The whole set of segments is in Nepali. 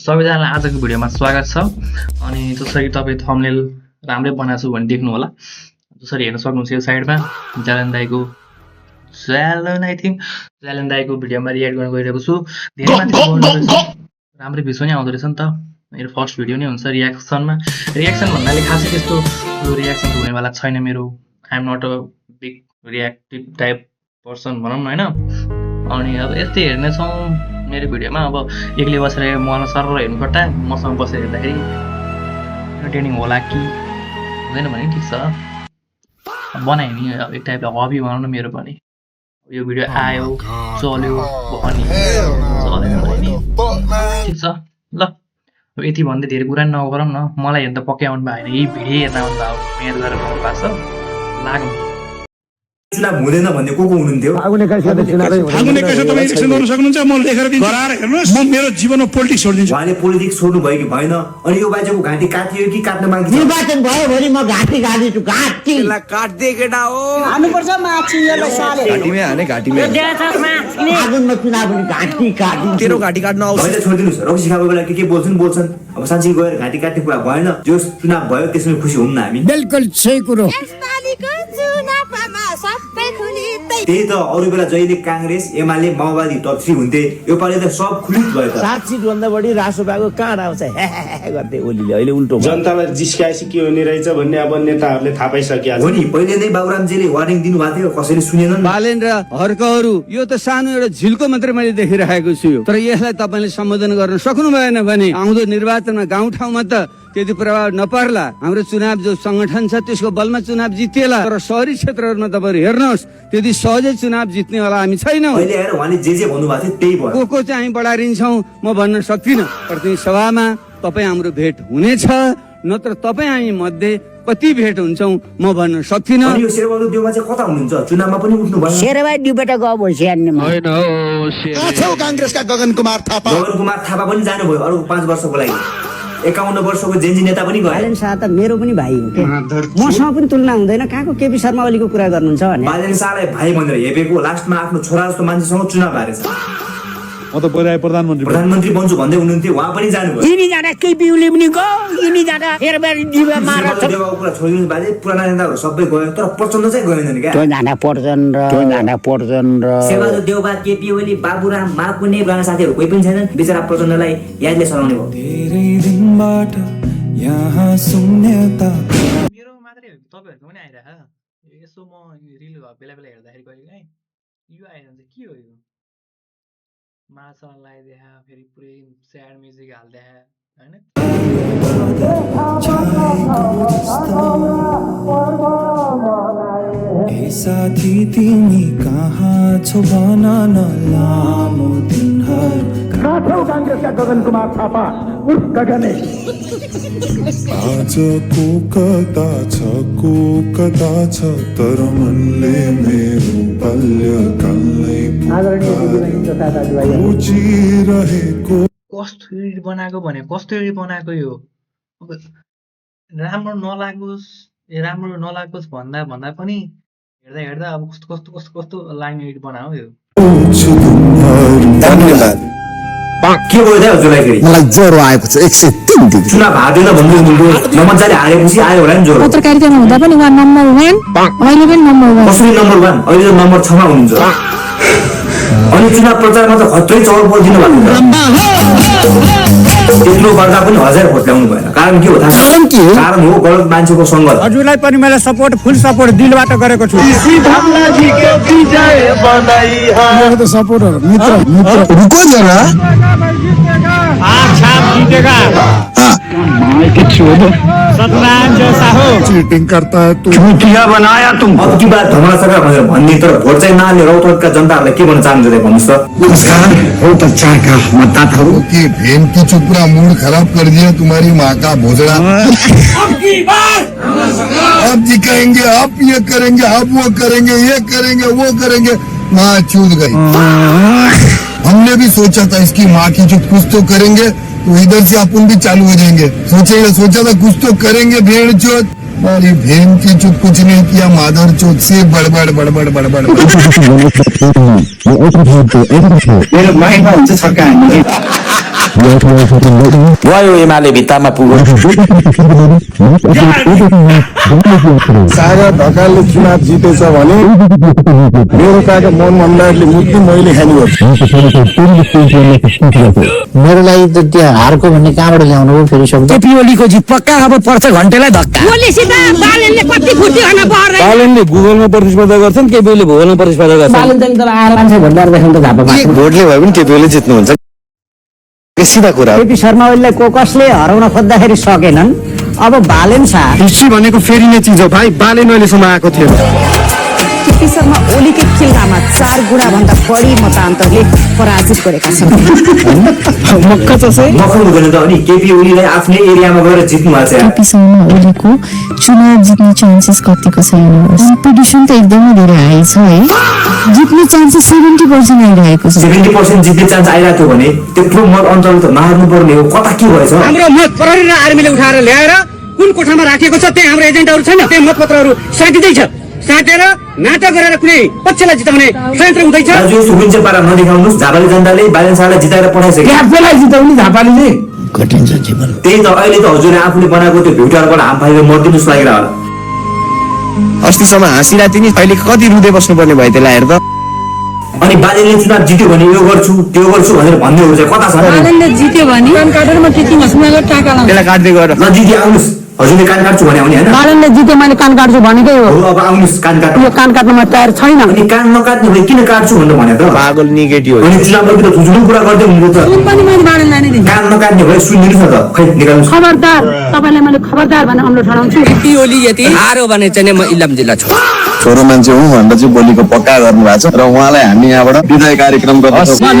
सबैजनालाई आजको भिडियोमा स्वागत छ। अनि जसरी तपाईँ थम्बनेल राम्रै बनाएको छु भने देख्नु होला। जसरी हेर्न सक्नुहुन्छ यो साइडमा ज्यालेन दाइको भिडियोमा रियाक्ट गर्न गइरहेको छु। धेरै मान्छे राम्रै भिडियो नै आउँदो रहेछ नि त। मेरो फर्स्ट भिडियो नै हुन्छ रियाक्सन भन्नाले खासै त्यस्तो रियाक्सन हुनेवाला छैन मेरो। I am not a big reactive type person भनौँ न होइन। अनि अब यस्तै हेर्नेछौँ मेरो भिडियोमा। अब एक्लै बसेर मलाई सरर हेर्नुपर्दा मसँग बसेर हेर्दाखेरि इन्टरटेनिङ होला कि हुँदैन भने ठिक छ, बनाएँ नि। अब एक टाइपले हबी भनौँ न मेरो पनि। यो भिडियो आयो चल्यो अनि चलेन भने नि ठिक छ ल। अब यति भन्दै धेरै कुरा नि नगरौँ न। मलाई हेर्दा पक्कै आउनु भयो होइन, यही भिडियो हेर्न आउनु भयो मेरो गरेर आउनु भएको छ। लाग्नु चुनाव हुँदैन भन्ने को हुनुहुन्थ्यो? आउने कसैले तपाईँ इलेक्सन गर्न सक्नुहुन्छ। म लेखेर दिन्छु, गराएर हेर्नुहोस्। म मेरो जीवनमा पोलिटिक्स छोडिदिन्छु। उहाँले पोलिटिक्स छोड्नु भयो कि भएन? अनि यो बाजेको घाँटी काटियो कि काट्न बाँकी छ? निर्वाचन भयो भने म घाँटी काटिदिन्छु। घाँटी काट्दै केटा हो हान्नुपर्छ माछी यसलाई साले। घाँटीमै हाने घाँटीमै आगुनमा चुनाव भने घाँटी काटिदिन्छु। तेरो घाँटी काट्न आउँछ। भएन छोडिदिनुहोस्। रक्सी खाएको बेला के बोल्छन्। अब साँच्चै गएर घाँटी काट्ने कुरा भएन। जो चुनाव भयो त्यसमै खुसी हुन्न हामी। बिल्कुल सही कुरो। त्यही त अरू बेला जहिले काङ्ग्रेस एमाले माओवादी टप 3 हुन्थे, योपालि त सब खुलित भयो त। 7 सीट भन्दा बढी रासोपाको कहाँ आउँछ गर्दै ओलीले अहिले उल्टो जनतालाई जिस्काएपछि के हुने रहेछ भन्ने अब नेताहरूले थाहा पाइसके हो नि। पहिले नै बाबुरामजीले वार्निङ दिनुभएको थियो, कसैले सुनेनन्। बालेन र हर्कहरू यो त सानो एउटा झिल्को मात्रै मैले देखिरहेको छु। तर यसलाई तपाईँले सम्बोधन गर्न सक्नु भएन भने आउँदो निर्वाचनमा गाउँठाउँमा त त्यति प्रभाव नपर्ला। हाम्रो चुनाव जो संगठन छ त्यसको बलमा चुनाव जितिएला। तर शहरी क्षेत्रहरूमा तपाईँहरू हेर्नुहोस् त्यति सहजै चुनाव जित्नेवाला हामी छैनौँ। अहिले आएर उहाँले जे भन्नुभएको थियो त्यही भयो। को चाहिँ बढारिन्छौँ म भन्न सक्दिनँ। प्रतिनिधि सभामा तपाईँ हाम्रो भेट हुनेछ, नत्र तपाईँ हामी मध्ये कति भेट हुन्छौँ म भन्न सक्दिनँ। अनि यो शेरबहादुर देउवा चाहिँ कता हुनुहुन्छ? चुनावमा पनि उठ्नु भयो। शेरबहादुर देउबाट गयो भइसक्यो हेर्नेमा। कांग्रेसका गगन कुमार थापा पनि जानुभयो अरू 5 वर्षको लागि। 51 वर्षको जेन्जी नेता पनि गए। बालेन शाह त मेरो पनि भाइ हो के, मसँग पनि तुलना हुँदैन। कहाँको केपी शर्मा ओलीको कुरा गर्नुहुन्छ भने बालेन शाहलाई भाइ भनेर हेपेको लास्टमा आफ्नो छोरा जस्तो मान्छेसँग चुनाव हारेछ। म त प्रधानमन्त्री बन्छु भन्दै हुनुहुन्थ्यो, उहाँ पनि जानुभयो। यिनी जाँदा केपी ओली पनि गयो, यिनी जाँदा शेरबहादुर देउवा मारा छ। देउवाको कुरा छोडिदिनु बाजे, पुराना नेताहरू सबै गयो तर प्रचण्ड चाहिँ गएनन् क्या। त्यो जाँदा प्रचण्ड शेरबहादुर देउवा, केपी ओली, बाबुराम, माकुने पुराना साथीहरू कोही पनि छैनन्। बिचरा प्रचण्डलाई यादले सराउने भयो। मेरो मात्रै हो कि तपाईँहरूको पनि आइरह? यसो म रिल बेला बेला हेर्दाखेरि कहिले काहीँ यो आइरहन्छ के हो यो? माछा लगाइदिए फेरि पुरै स्याड म्युजिक हालिदिए होइन। साथी तिमी कहाँ छौ भन न लामो दिनहरू। कांग्रेसका गगन कुमार थापा उर्फ गगने। आजको कता छ तर मनले मेरो बाल्यकाललाई बुझिरहेको। कस्तो एडिट बनाएको भने कस्तो एडिट बनाएको यो। अब राम्रो नलागोस् भन्दा पनि हेर्दा अब कस्तो लाइन एडिट बनायो यो। के भयो त हजुरलाई? फेरि मलाई ज्वरो आएको छ 103 डिग्री। चुनाव हार्दैन भन्दै हुनुहुन्थ्यो, नमजाले हारेपछि आयो होला नि ज्वरो। पत्रकारितामा हुँदा पनि उहाँ नम्बर 1, अहिले पनि नम्बर 1। कसरी नम्बर 1? अहिले त नम्बर 6 मा हुनुहुन्छ। अनि चुनाव प्रचारमा त खत्रै चौर बोलिदिनु भएको छ। त्यत्रो गर्दा पनि 1000 भोट ल्याउनु भएन। कारण के हो थाहा? कारण हो गलत मान्छेको सङ्गत। हजुरलाई पनि मैले फुल सपोर्ट दिलबाट गरेको छु। सपोर्टर मित्र चीटिंग करता है तू, क्या बनाया तुम? अब की बात धमाल सका भनेर भन्ने तर भोट चाहिँ नहाल्ने रौतहटका जनताहरूलाई के भन्न चाहनुहुन्छ भन्नुहोस् त। नमस्कार हो प्रचार का मतदाताओं की भेन की चुपड़ा मूड खराब कर दिया तुम्हारी माँ का भोजड़ा। अब जी कहेंगे आप ये करेंगे, आप वो करेंगे, ये करेंगे, वो करेंगे। माँ चूत गई। हमने भी सोचा था इसकी माँ की चुप कुछ तो करेंगे तो इधर से अपन भी चालू हो जाएंगे। सोचा था कुछ तो करेंगे भेड़ चोत। और ये भेड़ की चुप कुछ नहीं किया, माधर चोत से बड़बड़। मेरो माइन्डमा हुन्छ छक्का हान्ने। गयो एमाले भित्तामा पुग्यो सारा ढकालले चुनाव जितेछ भने मेरो काका मोहन मण्डलले मुक्ति मैले खाने गर्छु मेरो लागि त त्यो हारको भन्ने कहाँबाट ल्याउनु हो फेरि शब्द केपी ओलीको जित पक्का अब पर्छ घन्टेलाई धक्का बालनले गुगलमा प्रतिस्पर्धा गर्छन् केपी ओलीले भूगोलमा प्रतिस्पर्धा गर्छन् मान्छे भन्दा देखाउनु त झापा मार्छ भोटले भए पनि केपी ओली जित्नुहुन्छ सिधा कुरा केपी शर्मा ओलीलाई कसले हराउन खोज्दाखेरि सकेनन् अब बालेन शाह कृषि भनेको फेरिने चिज हो भाइ बालेन अहिलेसम्म आएको थिएन केपी शर्मा ओलीकै किल्लामा 4 गुणा भन्दा बढी मतान्तरले पराजित गरेका छन् मक्का हुँदैन त अनि केपी ओलीलाई आफ्नै एरियामा गएर जित्नु भएको छ केपी शर्मा ओलीको चुनाव जित्ने चान्सेस कतिको छ हेर्नुहोस् कम्पिटिसन त एकदमै धेरै हाई छ है जित्ने चान्सेस 70% आइरहेको छ 70% जित्ने चान्स आइरहेको थियो भने त्यत्रो मत अन्तरले त मार्नु पर्ने हो कता के भएछ हाम्रो मत प्रहरी र आर्मीले उठाएर ल्याएर कुन कोठामा राखेको छ त्यहाँ हाम्रो एजेन्टहरू छैन त्यहाँ मतपत्रहरू साटिँदैछ साटेर नाटक गरेर कुनै पक्षलाई जिताउने षड्यन्त्र हुँदैछ आज यो सुबिन्छ पारा नदेखाउनुस् झापाली जनताले बालेन शाहलाई जिताएर पठाइसक्यो आफैलाई जिताउने झापालीले कठिन छ जीवन त्यही त अहिले त हजुरले आफूले बनाएको त्यो भ्युटरबाट हाम फालेर मर्दिनुस् लागेर होला अस्तिसम्म हाँसिरा तिनी अहिले कति रुँदै बस्नुपर्ने भयो त्यसलाई हेर्दा अनि बालेनले चुनाव जित्यो भने यो गर्छु त्यो गर्छु भनेर भन्नेहरू चाहिँ कता छ बालेनले जित्यो भने कान काटेर म त्यति मसुमाको टाका लाउँछु त्यसलाई काट्दै गएर ल दिदी आउनुस् हजुरले कान काट्छु भने आउने हैन बालेनले जित्यो मैले कान काट्छु भनेकै हो हो अब आउनुस् कान काट्नु यो कान काट्नमा तयार छैन अनि कान नकाट्ने भए किन काट्छु भनेर भने त पागल नेगेटिभ हो अनि चुनावको त ठुलो कुरा गर्दै हुनुहुन्छ सुन पनि मैले बालेनलाई नै दिन्छु कान नकाट्ने भए सुनिदिनुस् न त खै निकाल्नुस् खबरदार तपाईलाई मैले खबरदार भनेर अम्लो ठडाउँछु केपी ओली यति हारो भने चाहिँ म इलाम जिल्ला छोरो मान्छे हुँ भनेर चाहिँ बोलीको पक्का गर्नु भएको छ र उहाँलाई हामी यहाँबाट विदाय कार्यक्रम गर्छौँ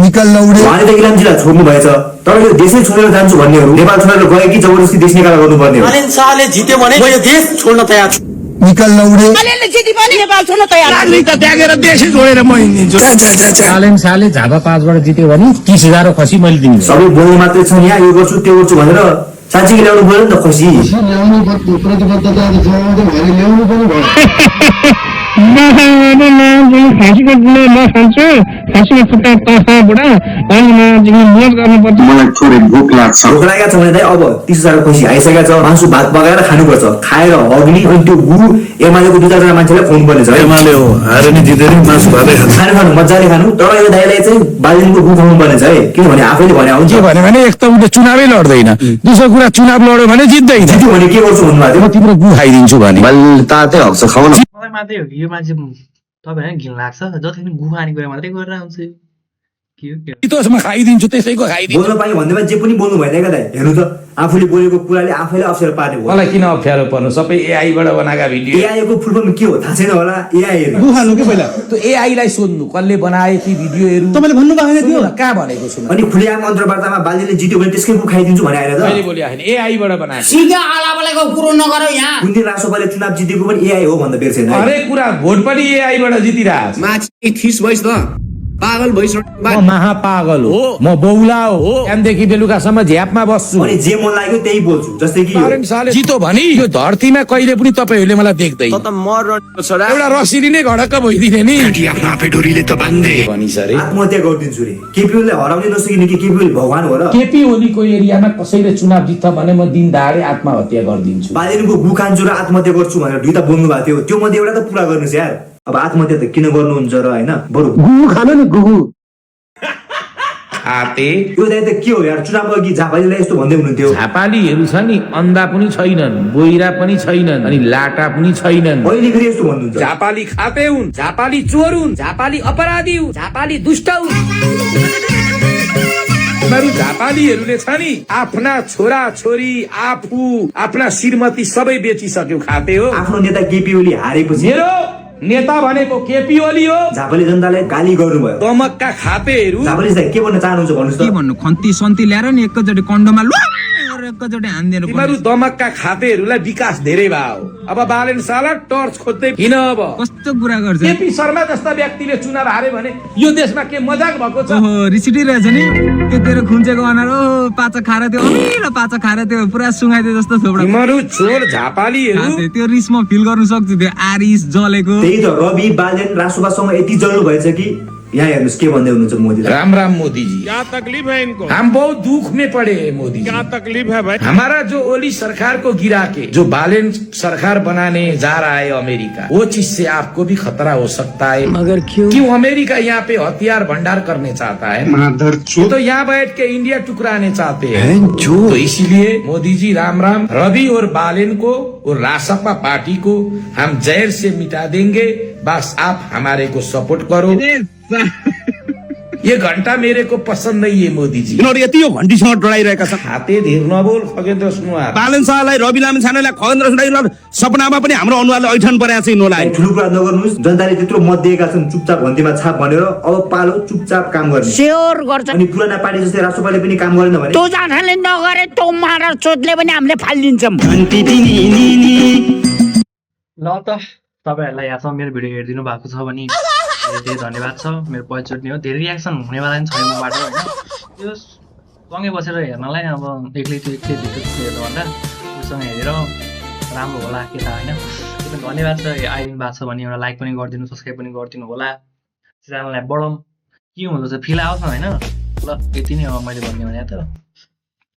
निकाल्न उडे उहाँले त इलाम जिल्ला छोड्नु भएछ तर यो देशै छोडेर जान्छु भन्नेहरू नेपाल छोडेर गए कि जबरजस्ती देश निकाला गर्नुपर्ने हो बालेन शाहले जित्यो भने म यो देश छोड्न तयार छु निकाल्न उडे बालेनले जित्यो भने नेपाल छोड्न तयार राजनीति त्यागेर देशै छोडेर म हिँडिदिन्छु बालेन शाहले झापा 5 बाट जित्यो भने 30,000 खसी मैले दिन्छु सबै बोल्ने मात्रै छन् यहाँ यो गर्छु त्यो गर्छु भनेर साँच्चै ल्याउनु पर्यो नि त खसी ल्याउनु प्रतिबद्धता देखाउँदै भएर ल्याउनु पनि भयो मलाई थोरै भोक लाग्छ भोक लागेको छ भने चाहिँ अब 30,000 खसी आइसकेको छ मासु भात पकाएर खानुपर्छ खाएर अग्नि अनि त्यो गुरु एमालेको 2-4 मान्छेलाई खुवाउनु पर्ने छ एमाले हो हारे नि जिते नि मासु भातै खान्छ खानु मजाले खानु तर यो दाइलाई चाहिँ बालिनको गुरु खुवाउनु पर्ने छ है किनभने आफैले भने आउँछ के भने एक त उसले चुनावै लड्दैन दोस्रो कुरा चुनाव लड्यो भने जित्दैन जित्यो भने के गर्छु भन्नुभएको थियो तिम्रो गु खाइदिन्छु भने तातै हक्छ खाउन मलाई मात्रै हो कि यो मान्छे तपाईँ घिन लाग्छ जतिखेर गु खाने कुरा मात्रै गरेर आउँछ के हो के त्यसमा खाइदिन्छु त्यसैको खाइदिन्छु बोल्न पाएँ भन्दैमा जे पनि बोल्नु भएन क्या दाइ हेर्नु त आफूले बोलेको कुराले आफैले अप्ठ्यारो पार्ने हो मलाई किन अप्ठ्यारो पर्नु सबै एआई बाट बनाएका भिडियो एआईको फुल फर्म के हो थाहा छैन होला एआई खानु के पहिला त्यो एआई लाई सोध्नु कसले बनाए ती भिडियोहरू तपाईँले भन्नु भएको थियो कहाँ भनेको छु अनि खुलेआम अन्तर्वार्तामा बालिले जित्यो भने त्यसकै गु खाइदिन्छु भने आएर त मैले बोले होइन एआई बाट बनाएको सिधा आलाबलेको कुरो नगर यहाँ कुन दिन रासोपाले चुनाव जितेको पनि एआई हो भन्दा बेर छैन है। हरेक कुरा भोट पनि एआई बाट जितिरहेछ माछी थिस भइस त पागल भइस म महापागल हो म बौला हो बिहानदेखि बेलुकासम्म झ्यापमा बस्छु अनि जे मन लाग्यो त्यही बोल्छु जस्तै कि बालेन शाहले जितो भने यो धरतीमा कहिले पनि तपाईँहरूले मलाई देख्दैन एउटा रसिली नै घडक्क भइदिने नि भनिस अरे आत्महत्या गरिदिन्छु रे केपीओलीलाई हराउनै नसकिने कि केपीओली भगवान हो र केपी ओलीको एरियामा कसैले चुनाव जित्छ भने म दिन दहाडे आत्महत्या गरिदिन्छु बालिनको गु खान्छु र आत्महत्या गर्छु भनेर दुईटा बोल्नु भएको थियो त्यो मध्ये एउटा त पुरा गर्नुहोस् यार अब आत्महत्या त किन गर्नुहुन्छ र होइन बरु खाते यो दाइ त के हो यार चुनाव अघि झापालीलाई यस्तो भन्दै हुनुहुन्थ्यो झापालीहरू छ नि अन्धा पनि छैनन् बोइरा पनि छैनन् अनि लाटा पनि छैनन् अहिले फेरि यस्तो भन्नुहुन्छ झापाली खाते हुन् झापाली चोर हुन् झापाली अपराधी हुन् झापाली दुष्ट हुन् उनीहरू झापालीहरूले छ नि आफ्ना छोरा छोरी आफू आफ्ना श्रीमती सबै बेचिसक्यो खाते हो आफ्नो नेता केपीओली हारेपछि मेरो नेता भनेको केपी ओली हो झापाली जनतालाई गाली गर्नुभयो दमकका खातेहरू झापाली चाहिँ के भन्न चाहनुहुन्छ भन्नुहोस् त भन्नु खन्ती सन्ती ल्याएर नि एकैचोटि कन्डोमा एकैचोटि हानिदिनु तिमीहरू दमकका खातेहरूलाई विकास धेरै भयो अब बालेन शाहलाई टर्च खोज्दै किन अब कस्तो कुरा गर्छ केपी शर्मा जस्ता व्यक्तिले चुनाव हारे भने यो देशमा के मजाक भएको छ ओहो रिसिटिरहेछ नि त्यो तेरो खुन्चेको अनुहार ओ पाचा खाएर त्यो अमिलो पाचा खाएर त्यो पुरा सुँगाइदियो जस्तो थोपडा तिमीहरू चोर झापालीहरू त्यो रिस म फिल गर्नु सक्छु त्यो आरिस जलेको त्यही त रवि बालेन रासोपासँग यति जल्नु भएछ कि यहाँ हेर्नुहोस् के भन्दै हुनुहुन्छ मोदी राम राम मोदी जी। क्या तकलीफ है इनको? हम बहुत दुख में पड़े हैं मोदी। क्या तकलीफ है भाई? हमारा जो ओली सरकार को गिरा के जो बालेन सरकार बनाने जा रहा है अमेरिका, वो चीज से आपको भी खतरा हो सकता है। मगर क्यों अमेरिका यहाँ पे हथियार भंडार करने चाहता है? तो यहाँ बैठ के इंडिया टुकराने चाहते हैं तो इसीलिए मोदी जी राम राम। रवि और बालेन को और रासपा पार्टी को हम जहर से मिटा देंगे, बस आप हमारे को सपोर्ट करो। ये घंटा मेरे को पसंद नहीं है मोदी जी। यति यो घन्टीसँग डराइरहेका छन्। हाते धेर नबोल खगेन्द्र सुनुवार। बालन शाहलाई, रवि लामी छानेलाई, खगेन्द्र सुनुवारलाई सपनामा पनि हाम्रो अनुहारले ऐठन परेको छ यिनीहरूलाई। ठुलो कुरा नगर्नुहोस्, जनताले त्यत्रो मत दिएका छन् चुपचाप घन्टीमा छाप भनेर। अब पालो चुपचाप काम गर्ने। स्योर गर्छ अनि पुराना पार्टी जस्तै राष्ट्रपाले पनि काम गरेन भने तँ जानाले नगरे तँ मार चोटले पनि हामीले फालिदिन्छौँ। ल त तपाईँहरूलाई यहाँसम्म मेरो भिडियो हेरिदिनु भएको छ भने धेरै धेरै धन्यवाद छ। मेरो पहिलोचोटि हो, धेरै रियाक्सन हुनेवाला पनि छैन मबाट होइन। त्यो सँगै बसेर हेर्नलाई अब एक्लै भिडियो हेर्नुभन्दा उसँग हेरेर राम्रो होला के थाहा होइन। एकदम धन्यवाद छ। आइदिनु भएको छ भने एउटा लाइक पनि गरिदिनु, सब्सक्राइब पनि गरिदिनु होला, च्यानललाई बढाउँ। के हुँदो रहेछ फिल आओस् न होइन। ल यति नै हो मैले भन्ने भने त।